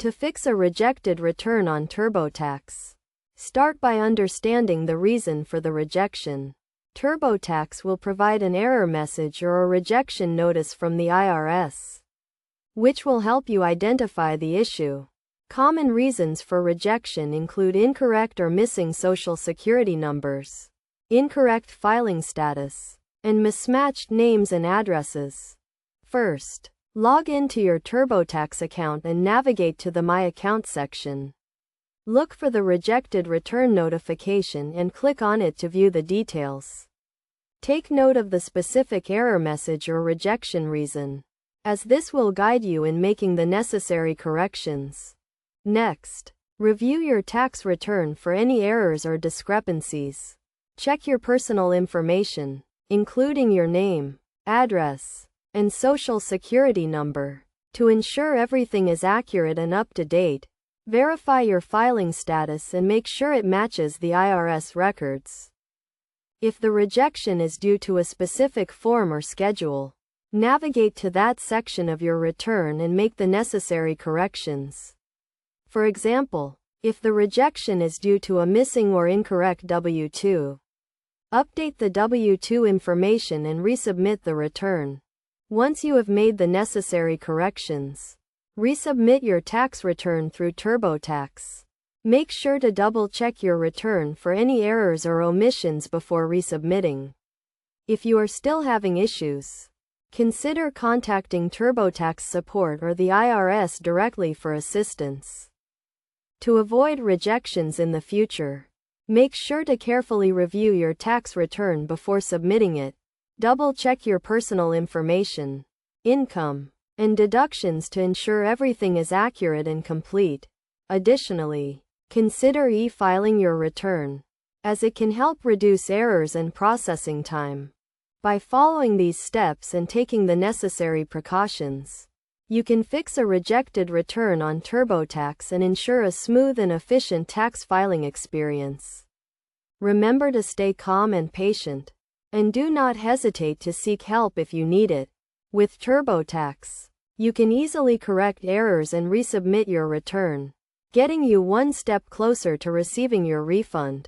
To fix a rejected return on TurboTax, start by understanding the reason for the rejection. TurboTax will provide an error message or a rejection notice from the IRS, which will help you identify the issue. Common reasons for rejection include incorrect or missing Social Security numbers, incorrect filing status, and mismatched names and addresses. First, log into your TurboTax account and navigate to the My Account section. Look for the rejected return notification and click on it to view the details. Take note of the specific error message or rejection reason, as this will guide you in making the necessary corrections. Next, review your tax return for any errors or discrepancies. Check your personal information, including your name, address, and Social Security number. To ensure everything is accurate and up to date, verify your filing status and make sure it matches the IRS records. If the rejection is due to a specific form or schedule, navigate to that section of your return and make the necessary corrections. For example, if the rejection is due to a missing or incorrect W-2, update the W-2 information and resubmit the return. Once you have made the necessary corrections, resubmit your tax return through TurboTax. Make sure to double-check your return for any errors or omissions before resubmitting. If you are still having issues, consider contacting TurboTax support or the IRS directly for assistance. To avoid rejections in the future, make sure to carefully review your tax return before submitting it. Double-check your personal information, income, and deductions to ensure everything is accurate and complete. Additionally, consider e-filing your return, as it can help reduce errors and processing time. By following these steps and taking the necessary precautions, you can fix a rejected return on TurboTax and ensure a smooth and efficient tax filing experience. Remember to stay calm and patient, and do not hesitate to seek help if you need it. With TurboTax, you can easily correct errors and resubmit your return, getting you one step closer to receiving your refund.